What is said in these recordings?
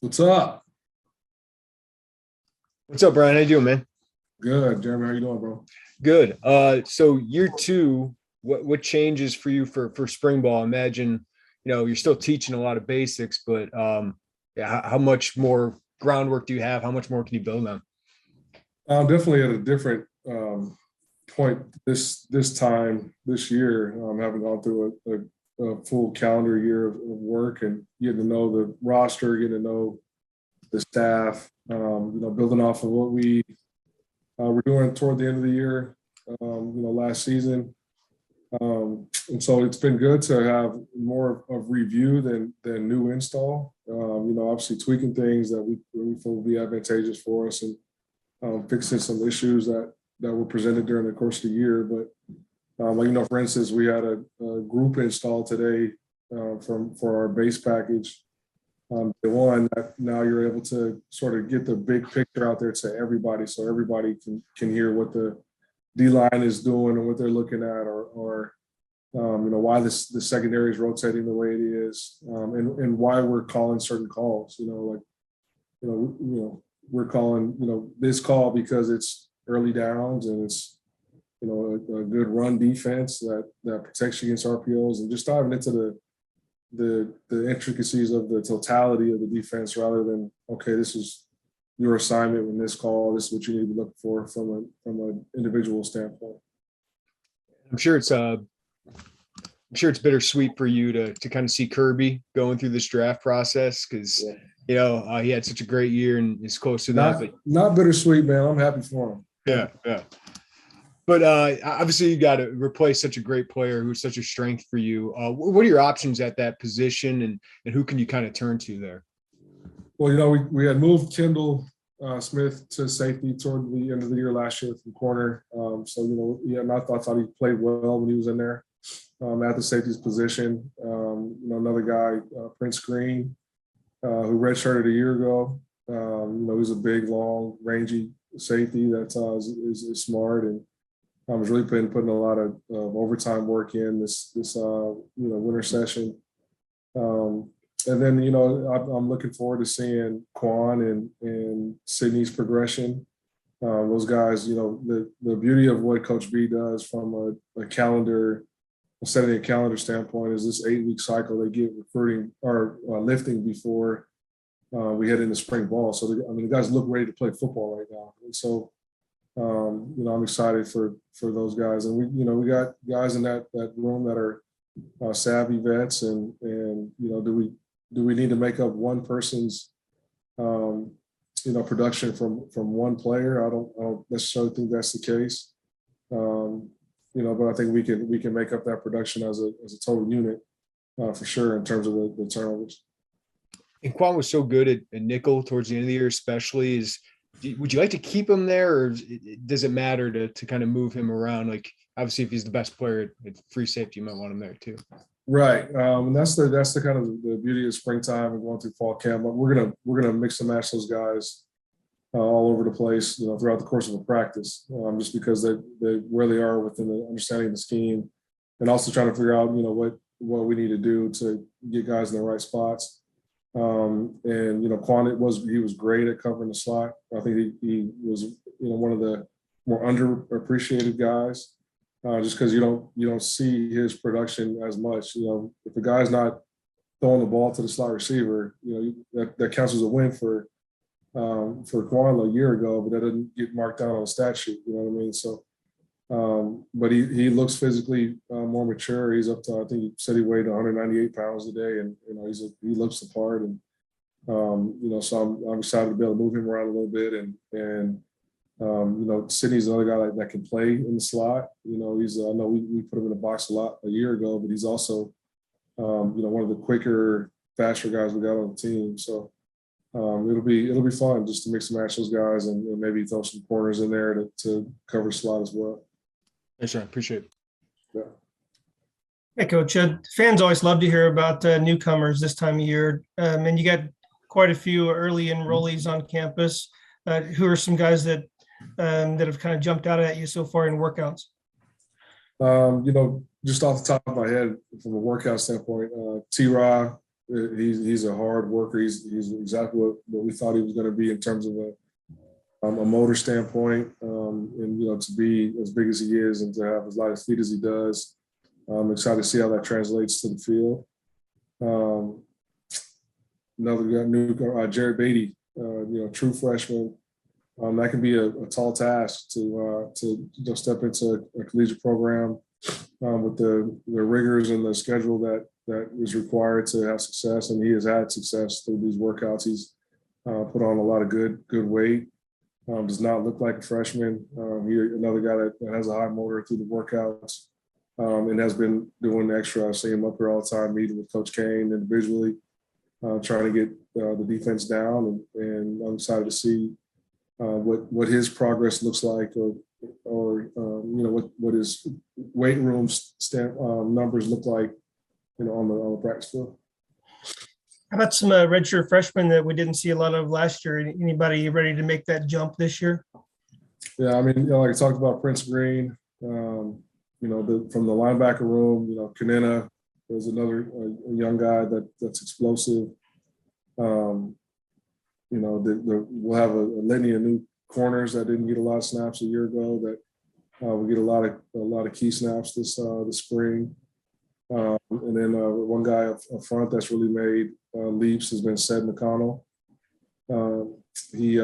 What's up? What's up, Brian? How you doing, man? Good, Jeremy. How you doing, bro? Good. So year two, what changes for you for spring ball? Imagine, you're still teaching a lot of basics, but yeah, how much more groundwork do you have? How much more can you build on? I'm definitely at a different point this time this year. Having gone through a full calendar year of work and getting to know the roster, getting to know the staff. Building off of what we were doing toward the end of the year. Last season. And so it's been good to have more of review than new install. Obviously tweaking things that we feel will be advantageous for us and fixing some issues that were presented during the course of the year. But for instance, we had a group install today for our base package. The one that now you're able to sort of get the big picture out there to everybody, so everybody can hear what the D line is doing and what they're looking at, or why the secondary is rotating the way it is, and why we're calling certain calls. We're calling this call because it's early downs and it's a good run defense that protects you against RPOs, and just diving into the intricacies of the totality of the defense rather than, okay, this is your assignment in this call, this is what you need to look for from an individual standpoint. I'm sure it's bittersweet for you to kind of see Kirby going through this draft process because he had such a great year and is close to that. But not bittersweet, man. I'm happy for him. Yeah. But obviously, you got to replace such a great player who's such a strength for you. What are your options at that position, and who can you kind of turn to there? Well, we had moved Kendall Smith to safety toward the end of the year last year from corner. I thought he played well when he was in there at the safety's position. Another guy, Prince Green, who redshirted a year ago. He's a big, long, rangy safety that is smart and was really putting a lot of overtime work in this winter session. And then, I'm looking forward to seeing Quan and Sydney's progression. Those guys, the beauty of what Coach B does from a calendar, setting a calendar standpoint is this 8-week cycle they get recruiting or lifting before we head into spring ball. So, the guys look ready to play football right now. And so, I'm excited for those guys. And we got guys in that room that are savvy vets and do we need to make up one person's production from one player? I don't necessarily think that's the case. But I think we can make up that production as a total unit for sure in terms of the turnovers. And Quan was so good at nickel towards the end of the year, especially. Would you like to keep him there, or does it matter to kind of move him around? Like, obviously, if he's the best player at free safety, you might want him there too. Right, and that's the kind of the beauty of springtime and going through fall camp. But we're gonna mix and match those guys all over the place, throughout the course of a practice, just because they where they are within the understanding of the scheme, and also trying to figure out what we need to do to get guys in the right spots. Quan he was great at covering the slot. I think he was one of the more underappreciated guys, just because you don't see his production as much. If the guy's not throwing the ball to the slot receiver, that counts as a win for Quan a year ago, but that doesn't get marked down on the stat sheet. You know what I mean? So, but he looks physically more mature. He's up to, I think he said he weighed 198 pounds today, and he looks the part. And so I'm excited to be able to move him around a little bit. And Sydney's another guy that can play in the slot. I know we put him in the box a year ago, but he's also one of the quicker, faster guys we got on the team. So it'll be fun just to mix and match those guys and maybe throw some corners in there to cover slot as well. Thanks, Sean. Appreciate it. Yeah. Hey, Coach. Fans always love to hear about newcomers this time of year, and you got quite a few early enrollees on campus. Who are some guys that have kind of jumped out at you so far in workouts? Just off the top of my head, from a workout standpoint, T-Raw, he's a hard worker. He's exactly what we thought he was going to be in terms of a motor standpoint, and to be as big as he is and to have as light of feet as he does. I'm excited to see how that translates to the field. Another new Jared Beatty, true freshman. That can be a tall task to step into a collegiate program with the rigors and the schedule that is required to have success. And he has had success through these workouts. He's put on a lot of good weight. Does not look like a freshman. Another guy that has a high motor through the workouts and has been doing extra. I see him up here all the time, meeting with Coach Kane individually, trying to get the defense down. And I'm excited to see what his progress looks like, or what his weight room numbers look like, on the practice field. How about some redshirt freshmen that we didn't see a lot of last year? Anybody ready to make that jump this year? Yeah, I mean, like I talked about Prince Green, from the linebacker room, Kanena is another young guy that's explosive. We'll have a litany of new corners that didn't get a lot of snaps a year ago that will get a lot of key snaps this spring. And then one guy up front that's really made leaps has been Seth McConnell. He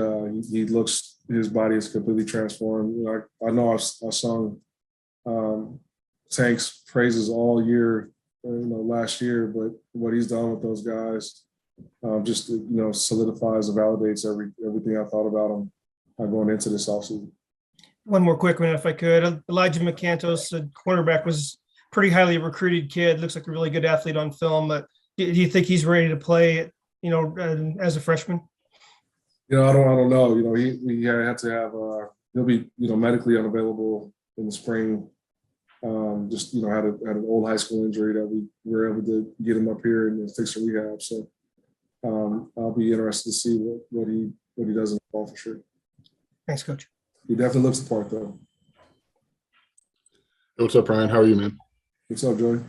looks, his body is completely transformed. I know I've sung Tank's praises all year, last year, but what he's done with those guys just solidifies and validates everything I thought about him going into this offseason. One more quick one, if I could. Elijah McCantos, the cornerback, was pretty highly recruited kid. Looks like a really good athlete on film. But do you think he's ready to play, as a freshman? I don't know. We had to have. He'll be, medically unavailable in the spring. Just had an old high school injury that we were able to get him up here and fix a rehab. So I'll be interested to see what he does in the fall for sure. Thanks, Coach. He definitely looks the part, though. Hey, what's up, Ryan? How are you, man? What's up, Joey?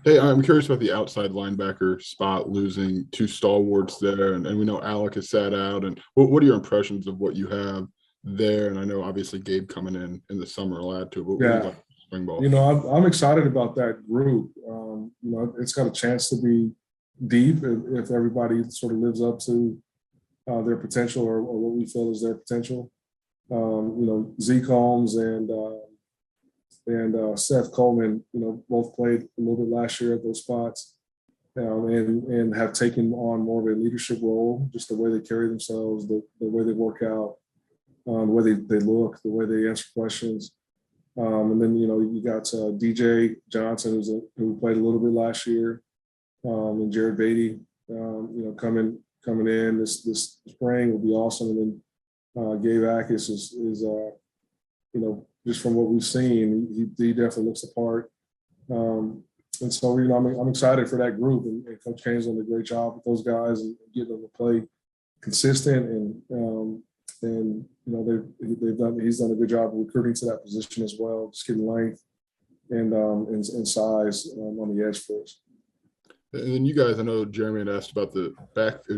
Hey, I'm curious about the outside linebacker spot, losing two stalwarts there, and we know Alec has sat out. And what are your impressions of what you have there? And I know obviously Gabe coming in the summer will add to it. But what do you like spring ball? I'm excited about that group. It's got a chance to be deep if everybody sort of lives up to their potential or what we feel is their potential. Zeke Holmes and Seth Coleman, both played a little bit last year at those spots, and have taken on more of a leadership role, just the way they carry themselves, the way they work out, the way they look, the way they answer questions. And then, you got DJ Johnson, who played a little bit last year, and Jared Beatty, coming in this spring will be awesome. And then Gabe Akis is just from what we've seen, he definitely looks the part. And so, I'm excited for that group, and Coach Kane's done a great job with those guys and getting them to play consistent. And he's done a good job of recruiting to that position as well, just getting length and size on the edge for us. And then you guys, I know Jeremy had asked about the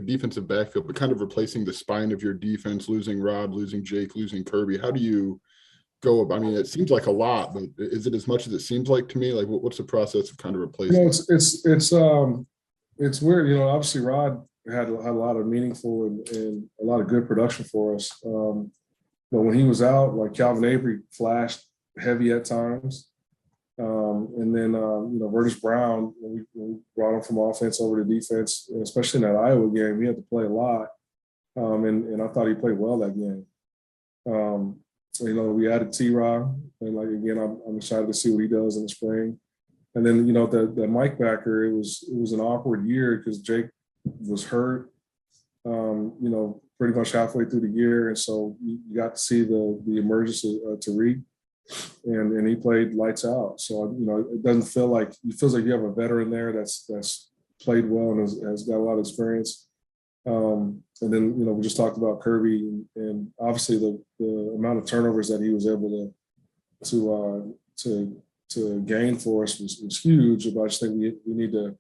defensive backfield, but kind of replacing the spine of your defense, losing Rob, losing Jake, losing Kirby. How do you go? I mean, it seems like a lot, but is it as much as it seems like to me? Like, what's the process of kind of replacing? It's weird. Obviously Rod had a lot of meaningful and a lot of good production for us. But when he was out, like Calvin Avery flashed heavy at times. And then, Vertus Brown, when we brought him from offense over to defense, especially in that Iowa game, he had to play a lot. And I thought he played well that game. We added T-Rob, and again, I'm excited to see what he does in the spring. And then, the Mike backer, it was an awkward year because Jake was hurt, pretty much halfway through the year. And so you got to see the emergence of Tariq. And he played lights out. So, it doesn't feel like – it feels like you have a veteran there that's played well and has got a lot of experience. And then, we just talked about Kirby and obviously the amount of turnovers that he was able to gain for us was huge. But I just think we need to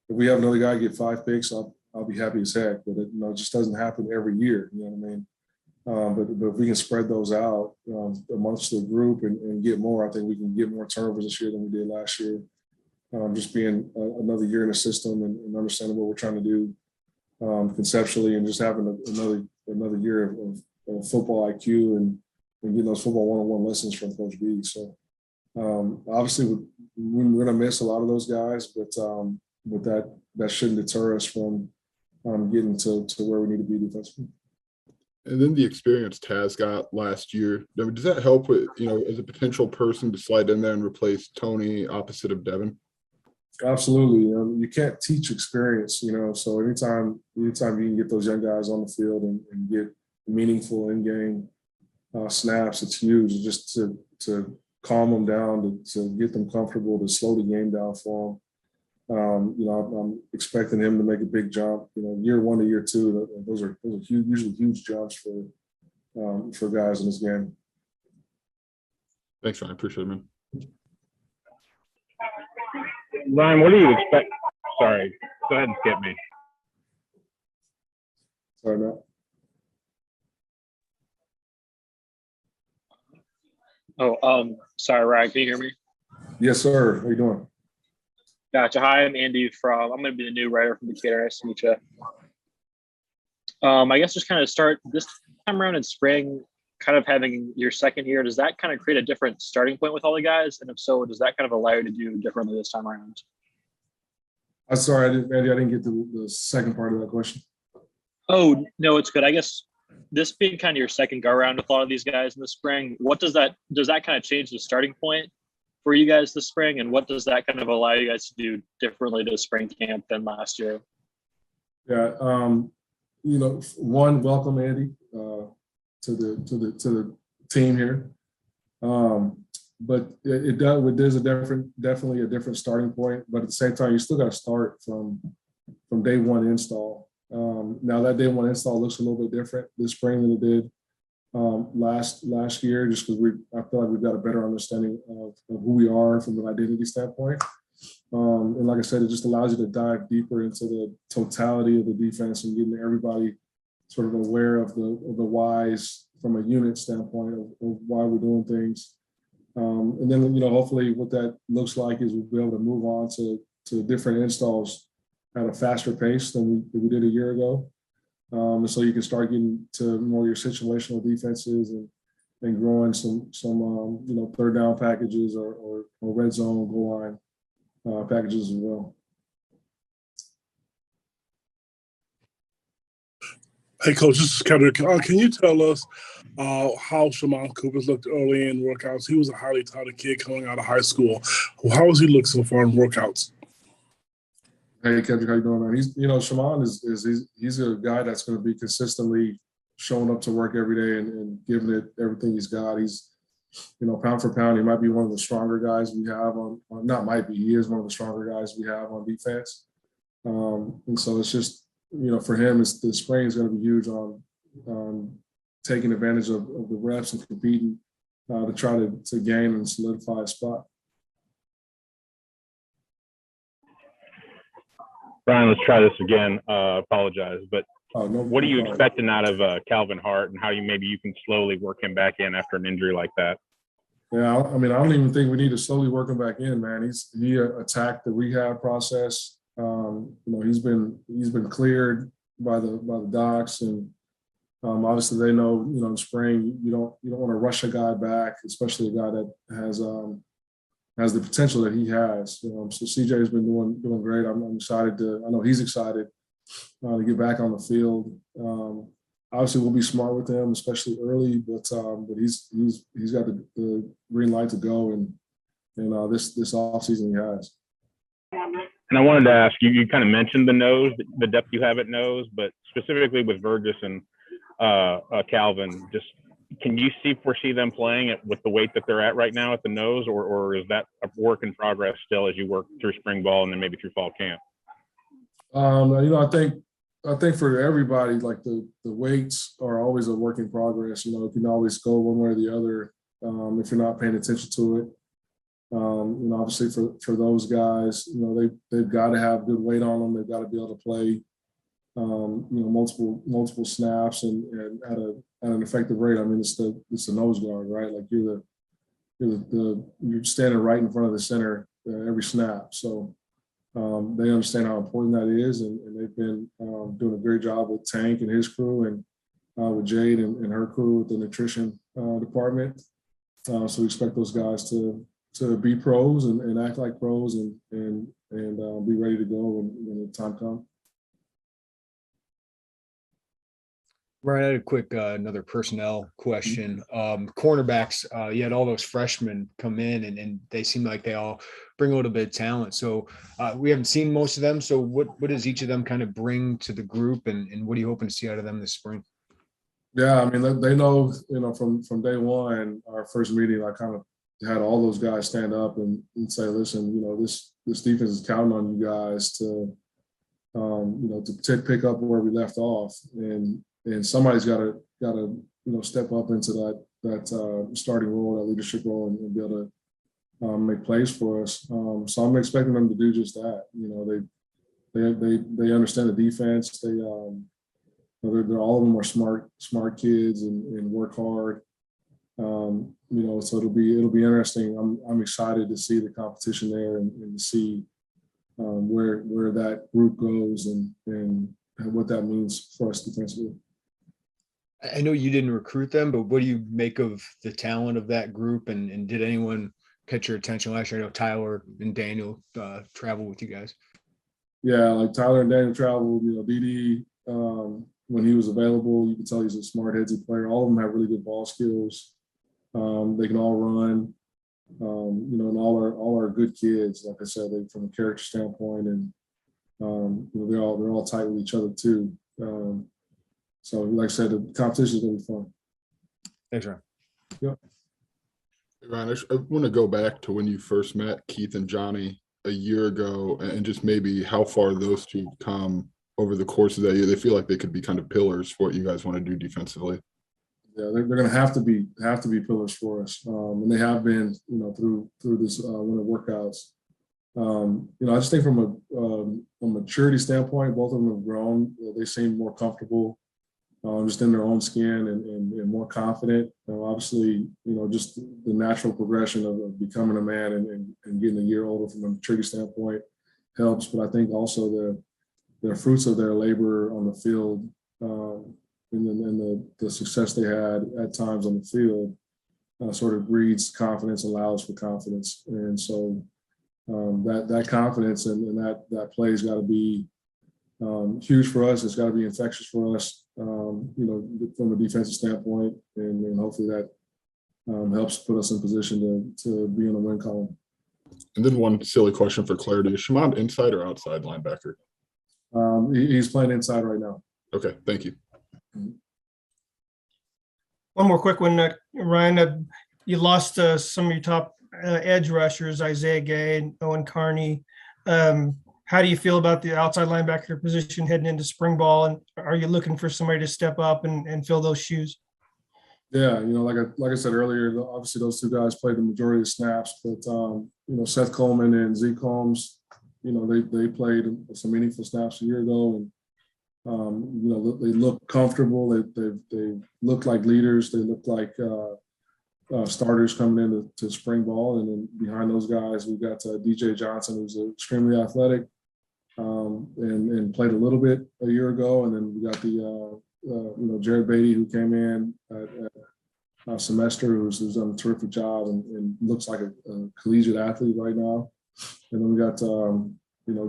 if we have another guy get 5 picks, I'll be happy as heck. But it, it just doesn't happen every year. You know what I mean? But if we can spread those out amongst the group and get more, I think we can get more turnovers this year than we did last year. Just being another year in the system and understanding what we're trying to do conceptually, and just having another year of football IQ and getting those football one-on-one lessons from Coach B. So obviously we're going to miss a lot of those guys, but that shouldn't deter us from getting to where we need to be defensively. And then the experience Taz got last year, does that help with, as a potential person to slide in there and replace Tony opposite of Devin? Absolutely. You can't teach experience, so anytime you can get those young guys on the field and get meaningful in-game snaps, it's huge. Just to calm them down, to get them comfortable, to slow the game down for them. I'm expecting him to make a big jump. Year 1 to year 2, those are huge, usually huge jumps for guys in this game. Thanks, Ryan. I appreciate it, man. Ryan, what do you expect? Sorry, go ahead and skip me. Sorry, Matt. Sorry, Ryan, can you hear me? Yes, sir. How you doing? Gotcha. Hi, I'm Andy I'm going to be the new writer from Decatur. Nice to meet you. I guess just kind of start this time around in spring, kind of having your second year, does that kind of create a different starting point with all the guys? And if so, does that kind of allow you to do differently this time around? I'm sorry, Andy, I didn't get the second part of that question. Oh, no, it's good. I guess this being kind of your second go around with a lot of these guys in the spring, does that kind of change the starting point for you guys this spring? And what does that kind of allow you guys to do differently to spring camp than last year? Yeah. One, welcome, Andy, to the team here. But there's definitely a different starting point. But at the same time, you still got to start from day one install. Now that day one install looks a little bit different this spring than it did last year, just because I feel like we've got a better understanding of who we are from an identity standpoint. And like I said, it just allows you to dive deeper into the totality of the defense and getting everybody sort of aware of the whys from a unit standpoint of why we're doing things. And then, hopefully what that looks like is we'll be able to move on to different installs at a faster pace than we did a year ago. And so you can start getting to more of your situational defenses and growing some third down packages or red zone goal line packages as well. Hey, Coach, this is Kendrick. Can you tell us how Shimon Cooper's looked early in workouts? He was a highly touted kid coming out of high school. How has he looked so far in workouts? Hey, Kendrick, how you doing, man? Shimon he's a guy that's going to be consistently showing up to work every day and giving it everything he's got. He's, pound for pound, he might be one of the stronger guys we have he is one of the stronger guys we have on defense. And so it's just, for him, the spring is going to be huge on taking advantage of the reps and competing to try to gain and solidify a spot. Brian, let's try this again. Apologize, but what are you problem. expecting out of Calvin Hart, and how maybe you can slowly work him back in after an injury like that? Yeah, I don't even think we need to slowly work him back in, man. He attacked the rehab process. He's been cleared by the docs, and obviously they know, in spring you don't want to rush a guy back, especially a guy that has the potential that he has. So CJ has been doing great. I'm excited I know he's excited to get back on the field. Obviously, we'll be smart with him, especially early, but he's got the green light to go, and this offseason he has. And I wanted to ask you, you kind of mentioned the nose, the depth you have at nose, but specifically with Burgess and Calvin, just can you foresee them playing it with the weight that they're at right now at the nose, or is that a work in progress still as you work through spring ball and then maybe through fall camp? I think for everybody, like the weights are always a work in progress. You can always go one way or the other if you're not paying attention to it. Obviously for those guys, they've got to have good weight on them. They've got to be able to play, multiple snaps and at an effective rate. I mean, it's the nose guard, right? Like you're standing right in front of the center every snap. So they understand how important that is, and they've been doing a great job with Tank and his crew, and with Jade and her crew with the nutrition department. So we expect those guys to be pros and act like pros and be ready to go when the time comes. Ryan, I had a quick another personnel question. Cornerbacks, you had all those freshmen come in, and they seem like they all bring a little bit of talent. So we haven't seen most of them. So what does each of them kind of bring to the group, and what are you hoping to see out of them this spring? Yeah, I mean, they know, from day one, our first meeting, I kind of had all those guys stand up and say, listen, this defense is counting on you guys to pick up where we left off, and somebody's got to step up into that starting role, that leadership role, and be able to make plays for us. So I'm expecting them to do just that. They understand the defense. They're all of them are smart kids and work hard. So it'll be interesting. I'm excited to see the competition there and to see where that group goes and what that means for us defensively. I know you didn't recruit them, but what do you make of the talent of that group? And did anyone catch your attention last year? I know Tyler and Daniel travel with you guys. Yeah, like Tyler and Daniel traveled. DD, when he was available, you can tell he's a smart, headsy player. All of them have really good ball skills. They can all run. And all are good kids. Like I said, from a character standpoint, and they're all tight with each other too. So, like I said, the competition is going to be fun. Thanks, Ryan. Yep. Ryan, I want to go back to when you first met Keith and Johnny a year ago, and just maybe how far those two have come over the course of that year. They feel like they could be kind of pillars for what you guys want to do defensively. Yeah, they're going to have to be pillars for us, and they have been, through this winter workouts. I just think from a maturity standpoint, both of them have grown. They seem more comfortable, just in their own skin and more confident. Obviously, just the natural progression of becoming a man and getting a year older from a maturity standpoint helps. But I think also the fruits of their labor on the field, and the success they had at times on the field sort of breeds confidence, allows for confidence. And so that confidence and that play's got to be huge for us. It's got to be infectious for us, from a defensive standpoint, and hopefully that helps put us in position to be in the win column. And then one silly question for clarity: is Shimon inside or outside linebacker? He's playing inside right now. Okay, thank you. One more quick one, Ryan. You lost some of your top edge rushers, Isaiah Gay and Owen Carney. How do you feel about the outside linebacker position heading into spring ball? And are you looking for somebody to step up and fill those shoes? Yeah, like I said earlier, obviously those two guys played the majority of snaps, but Seth Coleman and Zeke Holmes, they played some meaningful snaps a year ago, and they look comfortable. They look like leaders. They look like starters coming into spring ball. And then behind those guys, we've got DJ Johnson, who's extremely athletic, and played a little bit a year ago. And then we got the Jared Beatty, who came in at semester, who's done a terrific job and looks like a collegiate athlete right now. And then we got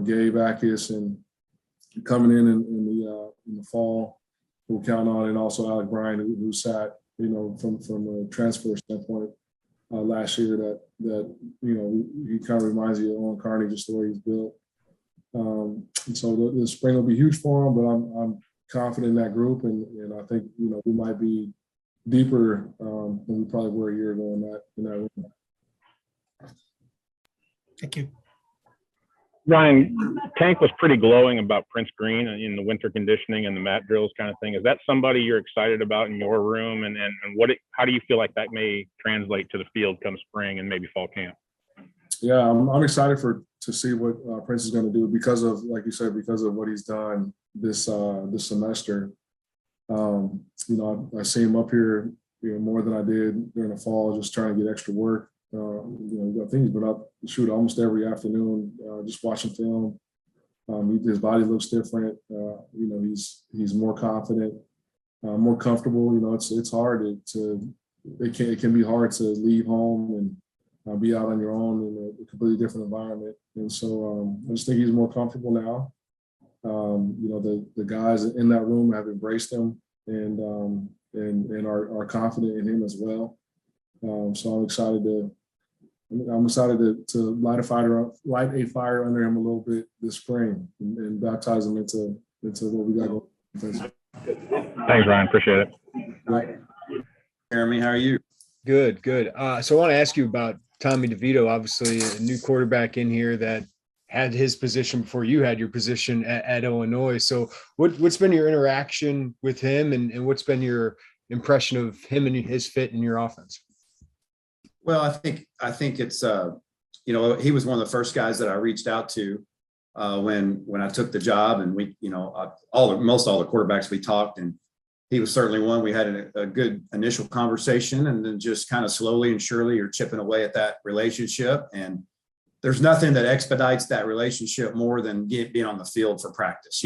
Gabe Akis and coming in the fall, we'll count on, and also Alec Bryan, who sat, from a transfer standpoint last year. That he kind of reminds you of Owen Carney, just the way he's built. And so the spring will be huge for him, but I'm confident in that group, and I think we might be deeper than we probably were a year ago in that room. Thank you. Ryan, Tank was pretty glowing about Prince Green in the winter conditioning and the mat drills kind of thing. Is that somebody you're excited about in your room? And how do you feel like that may translate to the field come spring and maybe fall camp? Yeah, I'm excited to see what Prince is going to do because of, like you said, because of what he's done this semester. I see him up here, more than I did during the fall, just trying to get extra work. I think he's been up shoot almost every afternoon, just watching film. His body looks different. He's more confident, more comfortable. It's hard it can be hard to leave home and be out on your own in a completely different environment. And so I just think he's more comfortable now. The guys in that room have embraced him and are confident in him as well. So I'm excited to light a fire under him a little bit this spring and baptize him into what we got going. Thanks, Ryan. Appreciate it. Right. Jeremy, how are you? Good. So I want to ask you about Tommy Devito, obviously a new quarterback in here that had his position before you had your position at Illinois. So what's been your interaction with him and what's been your impression of him and his fit in your offense? Well, I think it's he was one of the first guys that I reached out to when I took the job, and we most all the quarterbacks we talked, and he was certainly one. We had a good initial conversation, and then just kind of slowly and surely you're chipping away at that relationship. And there's nothing that expedites that relationship more than being on the field for practice.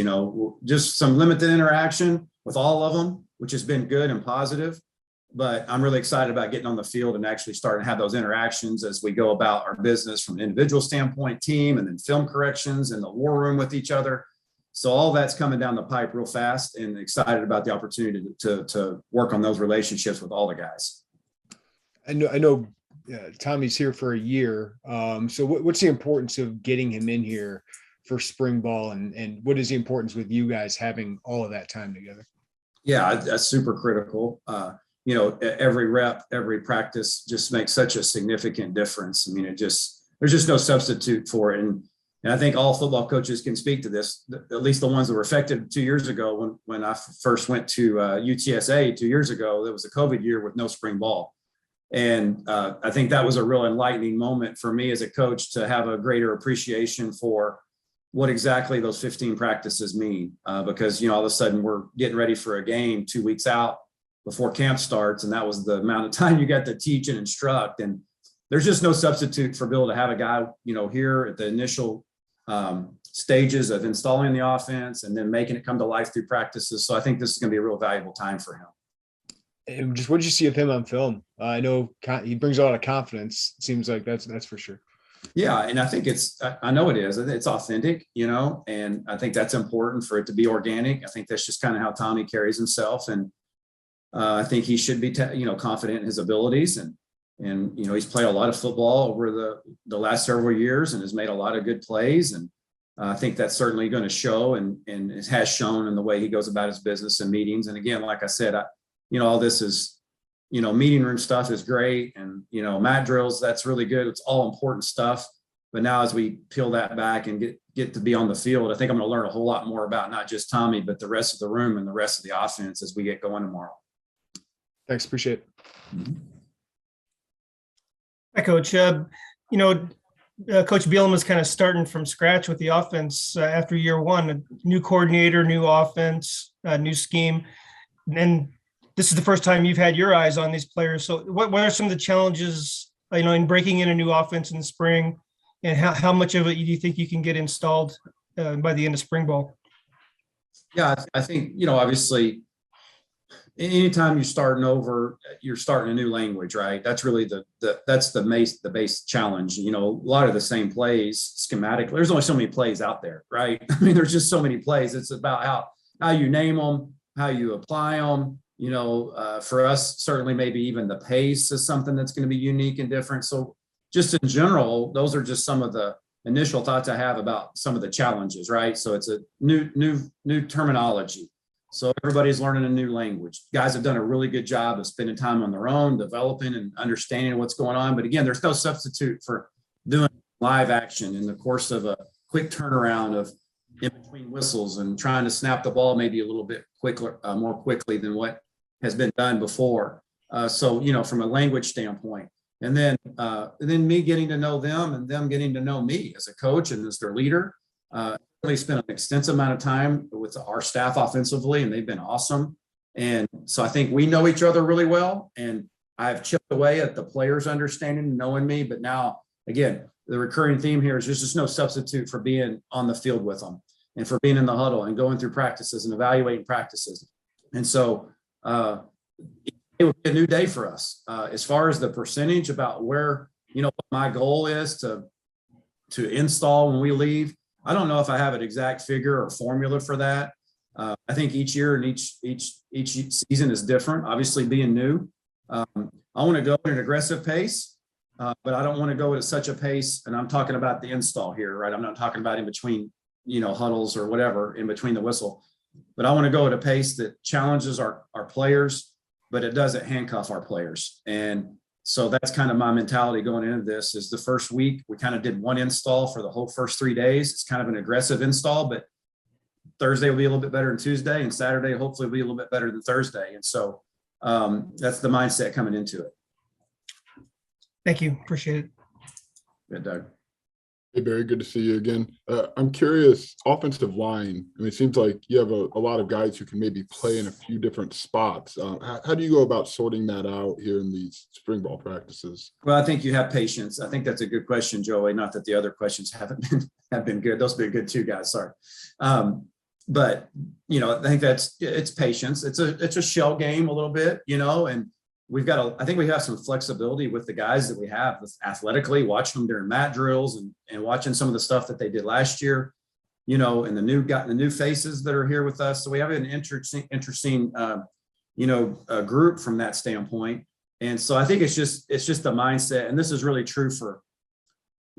Just some limited interaction with all of them, which has been good and positive. But I'm really excited about getting on the field and actually starting to have those interactions as we go about our business from an individual standpoint, team, and then film corrections and the war room with each other. So all that's coming down the pipe real fast, and excited about the opportunity to work on those relationships with all the guys. I know Tommy's here for a year. So what's the importance of getting him in here for spring ball, and what is the importance with you guys having all of that time together? Yeah, that's super critical. Every rep, every practice just makes such a significant difference. I mean, there's just no substitute for it. And I think all football coaches can speak to this, at least the ones that were affected 2 years ago. When I first went to UTSA 2 years ago, it was a COVID year with no spring ball. And I think that was a real enlightening moment for me as a coach to have a greater appreciation for what exactly those 15 practices mean. Because, all of a sudden we're getting ready for a game 2 weeks out before camp starts. And that was the amount of time you got to teach and instruct. And there's just no substitute for being able to have a guy, here at the initial stages of installing the offense and then making it come to life through practices. So I think this is going to be a real valuable time for him. And just what did you see of him on film? I know he brings a lot of confidence. It seems like that's for sure. Yeah. And I think I know it is. It's authentic, and I think that's important for it to be organic. I think that's just kind of how Tommy carries himself. And I think he should be, confident in his abilities. And he's played a lot of football over the last several years and has made a lot of good plays. And I think that's certainly going to show and it has shown in the way he goes about his business and meetings. And again, like I said, all this is, meeting room stuff is great. And, mat drills, that's really good. It's all important stuff. But now as we peel that back and get to be on the field, I think I'm going to learn a whole lot more about not just Tommy, but the rest of the room and the rest of the offense as we get going tomorrow. Thanks. Appreciate it. Hi, Coach. Coach Bielema is kind of starting from scratch with the offense after year one. A new coordinator, new offense, new scheme. And this is the first time you've had your eyes on these players. So what are some of the challenges, in breaking in a new offense in the spring? And how much of it do you think you can get installed by the end of spring ball? Yeah, I think, obviously, anytime you're starting over, you're starting a new language, right? That's really the base challenge. A lot of the same plays schematically. There's only so many plays out there, right? I mean, there's just so many plays. It's about how you name them, how you apply them. For us, certainly maybe even the pace is something that's going to be unique and different. So just in general, those are just some of the initial thoughts I have about some of the challenges, right? So it's a new terminology. So everybody's learning a new language. Guys have done a really good job of spending time on their own, developing and understanding what's going on. But again, there's no substitute for doing live action in the course of a quick turnaround of in between whistles and trying to snap the ball maybe a little bit more quickly than what has been done before. So, from a language standpoint, And then me getting to know them and them getting to know me as a coach and as their leader. Really spent an extensive amount of time with our staff offensively, and they've been awesome. And so I think we know each other really well. And I've chipped away at the players' understanding and knowing me. But now, again, the recurring theme here is there's just no substitute for being on the field with them and for being in the huddle and going through practices and evaluating practices. And so it will be a new day for us. As far as the percentage about where, what my goal is to install when we leave, I don't know if I have an exact figure or formula for that. I think each year and each season is different. Obviously, being new, I want to go at an aggressive pace, but I don't want to go at such a pace. And I'm talking about the install here, right? I'm not talking about in between, huddles or whatever in between the whistle. But I want to go at a pace that challenges our players, but it doesn't handcuff our players. And so that's kind of my mentality going into this. Is the first week we kind of did one install for the whole first 3 days. It's kind of an aggressive install, but Thursday will be a little bit better than Tuesday, and Saturday hopefully will be a little bit better than Thursday. And so that's the mindset coming into it. Thank you. Appreciate it. Good, Doug. Hey, Barry, good to see you again. I'm curious, offensive line. I mean, it seems like you have a lot of guys who can maybe play in a few different spots. How do you go about sorting that out here in these spring ball practices? Well, I think you have patience. I think that's a good question, Joey. Not that the other questions have been good. Those have been good too, guys. Sorry. But I think it's patience. It's a shell game a little bit, and I think we have some flexibility with the guys that we have athletically, watching them during mat drills and watching some of the stuff that they did last year, and the new faces that are here with us. So we have an interesting group from that standpoint. And so I think it's just the mindset. And this is really true for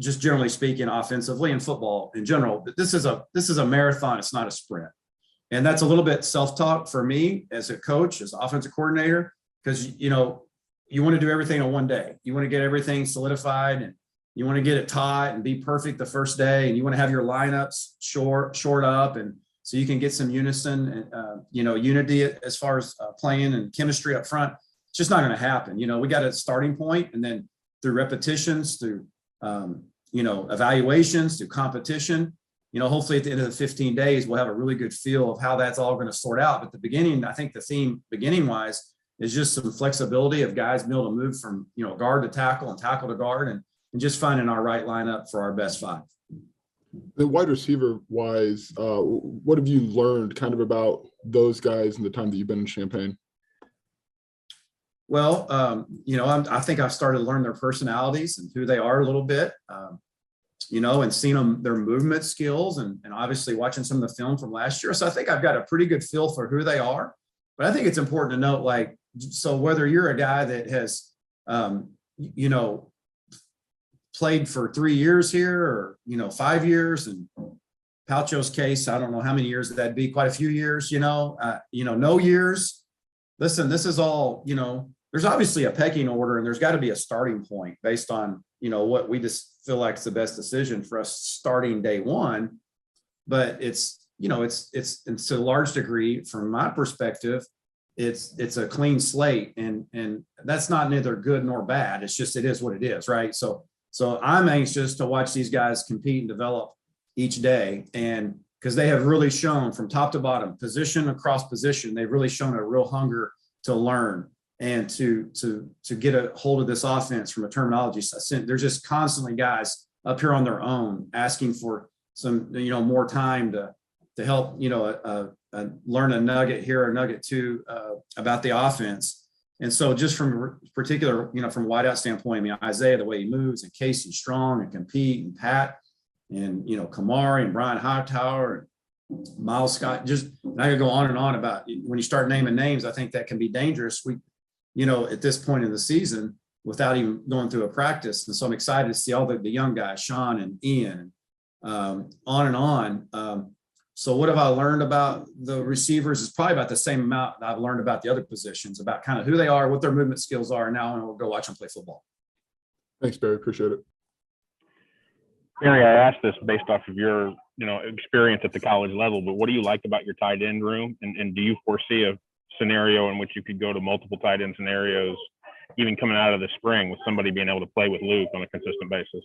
just generally speaking, offensively and football in general. But this is a marathon. It's not a sprint. And that's a little bit self-talk for me as a coach, as offensive coordinator, because, you want to do everything in one day. You want to get everything solidified and you want to get it taught and be perfect the first day. And you want to have your lineups short up. And so you can get some unison and, unity as far as playing and chemistry up front. It's just not going to happen. We got a starting point, and then through repetitions, through, evaluations, through competition, hopefully at the end of the 15 days, we'll have a really good feel of how that's all going to sort out. But the beginning, I think the theme beginning wise is just some flexibility of guys being able to move from, guard to tackle and tackle to guard and just finding our right lineup for our best five. The wide receiver wise, what have you learned kind of about those guys in the time that you've been in Champaign? Well, I think I've started to learn their personalities and who they are a little bit, and seeing their movement skills and obviously watching some of the film from last year. So I think I've got a pretty good feel for who they are. But I think it's important to note, so whether you're a guy that has, played for 3 years here or, 5 years, and Palcho's case, I don't know how many years that'd be, quite a few years, no years. Listen, this is all, there's obviously a pecking order, and there's got to be a starting point based on, what we just feel like is the best decision for us starting day one. But it's to a large degree, from my perspective, it's a clean slate, and that's not neither good nor bad. It's just, it is what it is, right? So I'm anxious to watch these guys compete and develop each day, and because they have really shown from top to bottom, position across position, they've really shown a real hunger to learn and to get a hold of this offense from a terminology. There's just constantly guys up here on their own asking for some, more time to help, learn a nugget here, a nugget two about the offense. And so just from particular, from a wideout standpoint, Isaiah, the way he moves, and Casey Strong, and Compete, and Pat, and, Kamari, and Brian Hightower, and Miles Scott, and I could go on and on about when you start naming names. I think that can be dangerous. At this point in the season, without even going through a practice. And so I'm excited to see all the young guys, Sean and Ian, on and on. So what have I learned about the receivers is probably about the same amount that I've learned about the other positions, about kind of who they are, what their movement skills are. And now we'll go watch them play football. Thanks, Barry. Appreciate it. Barry, I asked this based off of your, experience at the college level, but what do you like about your tight end room? And do you foresee a scenario in which you could go to multiple tight end scenarios even coming out of the spring with somebody being able to play with Luke on a consistent basis?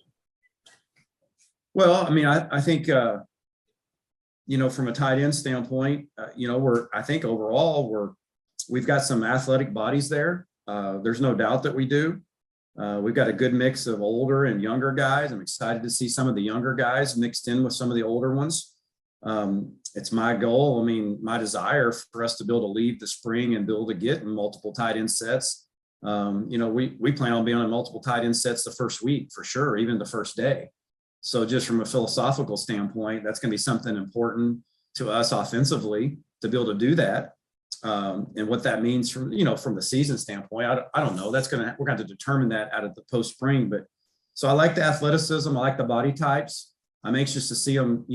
Well, I mean, I think, you know, from a tight end standpoint, you know, I think overall we've got some athletic bodies there. There's no doubt that we do. We've got a good mix of older and younger guys. I'm excited to see some of the younger guys mixed in with some of the older ones. It's my goal. I mean, my desire for us to be able to leave the spring and be able to get in multiple tight end sets. You know, we plan on being on multiple tight end sets the first week for sure, even the first day. So just from a philosophical standpoint, that's going to be something important to us offensively to be able to do that. And what that means from, you know, from the season standpoint, I don't know. We're going to determine that out of the post spring. But so I like the athleticism. I like the body types. I'm anxious to see them,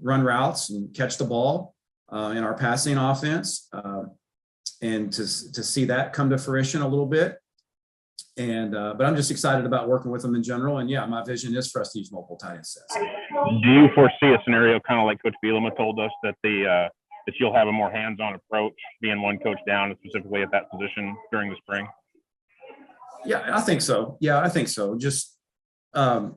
run routes and catch the ball in our passing offense, and to see that come to fruition a little bit. And but I'm just excited about working with them in general. And yeah, my vision is for us to use multiple tight end sets. Do you foresee a scenario kind of like Coach Bielema told us that that you'll have a more hands-on approach, being one coach down, specifically at that position during the spring? Yeah, I think so. Just I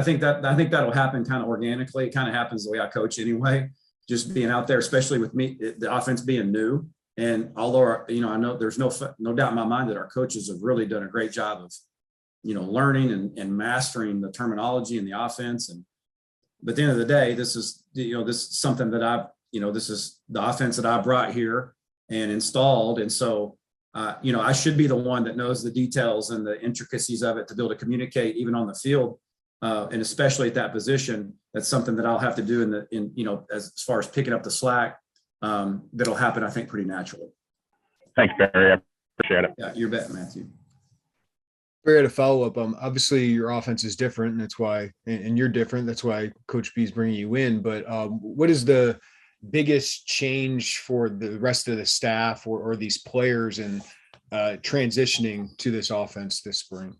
think that'll happen kind of organically. It kind of happens the way I coach anyway. Just being out there, especially with me, the offense being new. And although, you know, I know there's no doubt in my mind that our coaches have really done a great job of, you know, learning and mastering the terminology and the offense. But at the end of the day, this is something that this is the offense that I brought here and installed. And so, I should be the one that knows the details and the intricacies of it to be able to communicate even on the field. And especially at that position, that's something that I'll have to do as far as picking up the slack. That'll happen, I think, pretty naturally. Thanks, Barry. I appreciate it. Yeah, you bet, Matthew. Barry, had a follow-up. Obviously, your offense is different, and that's why, and you're different. That's why Coach B is bringing you in. But what is the biggest change for the rest of the staff or these players in transitioning to this offense this spring?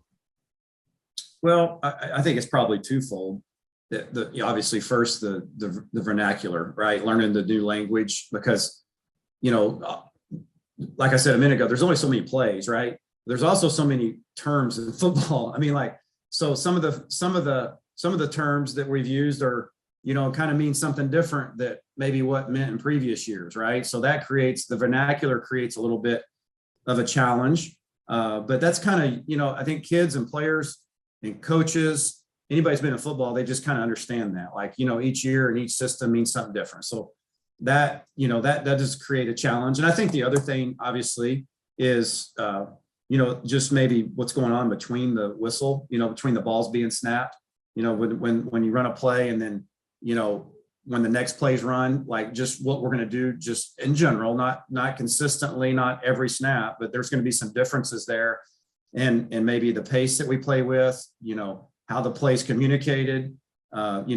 Well, I think it's probably twofold. Obviously, first the vernacular, right? Learning the new language, because, like I said a minute ago, there's only so many plays, right? There's also so many terms in football. I mean, so some of the terms that we've used are, kind of mean something different that maybe what meant in previous years, right? So that the vernacular creates a little bit of a challenge. But that's kind of, I think kids and players and coaches, anybody's been in football, they just kind of understand that. Each year and each system means something different. So that does create a challenge. And I think the other thing, obviously, is, just maybe what's going on between the whistle, between the balls being snapped, when you run a play and then, when the next play's run, just what we're going to do, just in general, not consistently, not every snap, but there's going to be some differences there. And maybe the pace that we play with, how the play's communicated, i.e.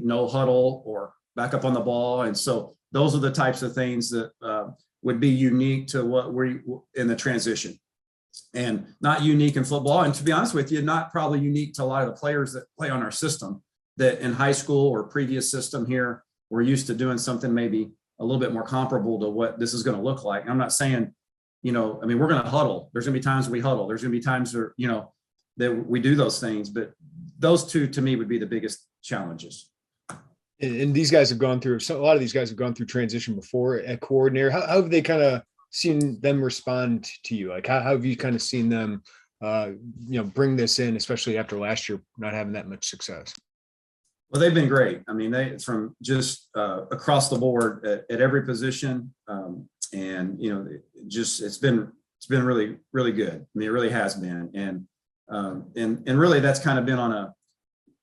no huddle or back up on the ball. And so those are the types of things that would be unique to what we're in the transition, and not unique in football. And to be honest with you, not probably unique to a lot of the players that play on our system, that in high school or previous system here, we're used to doing something maybe a little bit more comparable to what this is going to look like. I'm not saying, we're going to huddle. There's going to be times we huddle. There's going to be times where, that we do those things, but those two to me would be the biggest challenges. And these guys have gone through, a lot of these guys have gone through transition before at coordinator. How have they kind of seen them respond to you? How have you kind of seen them, bring this in, especially after last year not having that much success? Well, they've been great. I mean, they from just across the board at every position, and it's been really, really good. I mean, it really has been, and really that's kind of been on a,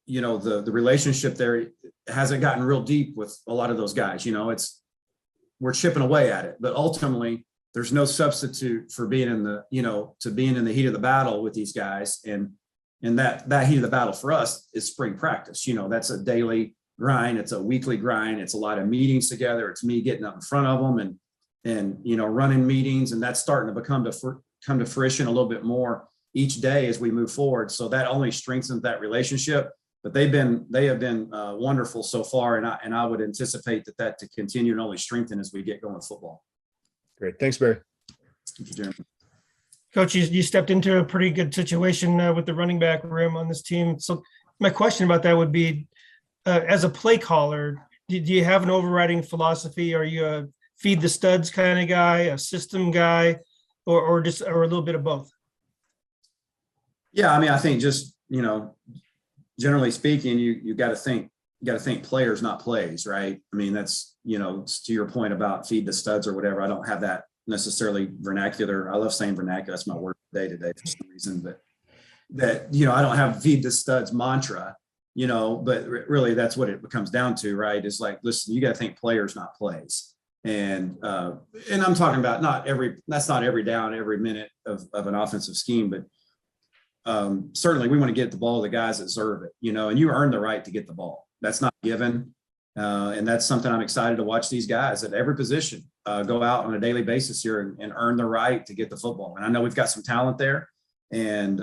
the relationship there hasn't gotten real deep with a lot of those guys. We're chipping away at it, but ultimately there's no substitute for being in the heat of the battle with these guys. And that heat of the battle for us is spring practice. That's a daily grind. It's a weekly grind. It's a lot of meetings together. It's me getting up in front of them and running meetings. And that's starting to come to fruition a little bit more each day as we move forward. So that only strengthens that relationship. But they have been wonderful so far. And I would anticipate that to continue and only strengthen as we get going football. Great. Thanks, Barry. Thank you, Jeremy. Coach, you stepped into a pretty good situation with the running back room on this team. So my question about that would be, as a play caller, do you have an overriding philosophy? Are you a feed the studs kind of guy, a system guy, or a little bit of both? Yeah, I mean, I think just, generally speaking, you got to think players, not plays, right? I mean, that's, to your point about feed the studs or whatever. I don't have that necessarily vernacular. I love saying vernacular. That's my word day to day for some reason, but that, I don't have feed the studs mantra, but really that's what it comes down to, right? Is like, listen, you got to think players, not plays. And I'm talking about that's not every down, every minute of an offensive scheme, but certainly we want to get the ball to the guys that deserve it, and you earn the right to get the ball. That's not given. And that's something I'm excited to watch these guys at every position go out on a daily basis here and earn the right to get the football. And I know we've got some talent there, and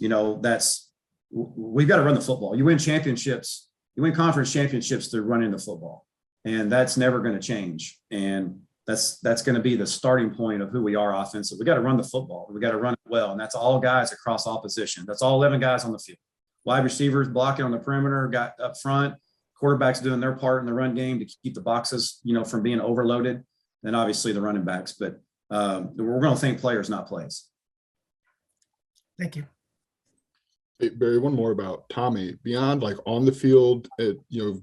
we've got to run the football. You win championships, you win conference championships through running the football, and that's never going to change. And that's going to be the starting point of who we are offensive. We got to run the football. We got to run it well, and that's all guys across all positions. That's all 11 guys on the field. Wide receivers blocking on the perimeter, got up front. Quarterbacks doing their part in the run game to keep the boxes, from being overloaded. Then obviously the running backs, but we're going to think players, not plays. Thank you. Hey, Barry, one more about Tommy. Beyond like on the field,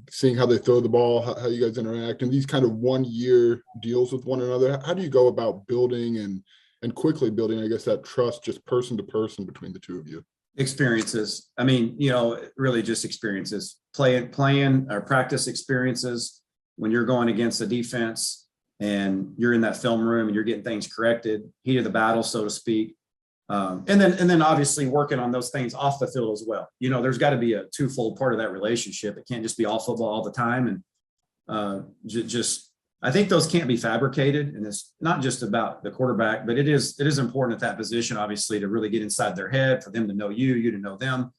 seeing how they throw the ball, how you guys interact, and these kind of 1 year deals with one another. How do you go about building and quickly building, I guess, that trust just person to person between the two of you? Experiences. I mean, really just experiences. Playing or practice experiences when you're going against a defense and you're in that film room and you're getting things corrected, heat of the battle, so to speak. And then obviously working on those things off the field as well. There's got to be a twofold part of that relationship. It can't just be all football all the time. And I think those can't be fabricated. And it's not just about the quarterback, but it is important at that position, obviously, to really get inside their head, for them to know you to know them.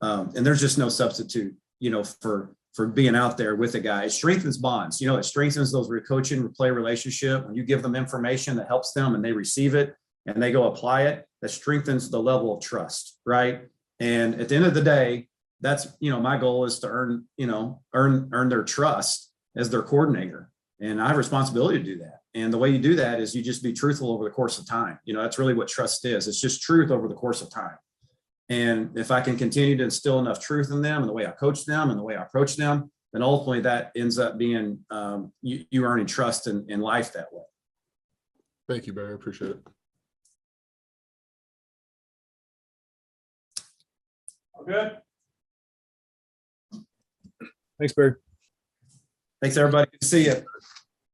And there's just no substitute, for being out there with a guy. It strengthens bonds. It strengthens those coaching play relationship. When you give them information that helps them and they receive it and they go apply it, that strengthens the level of trust, right? And at the end of the day, that's, my goal is to earn their trust as their coordinator. And I have a responsibility to do that. And the way you do that is you just be truthful over the course of time. That's really what trust is. It's just truth over the course of time. And if I can continue to instill enough truth in them and the way I coach them and the way I approach them, then ultimately that ends up being you earning trust in life that way. Thank you, Barry. I appreciate it. Good. Thanks, Barry. Thanks, everybody. Good to see you.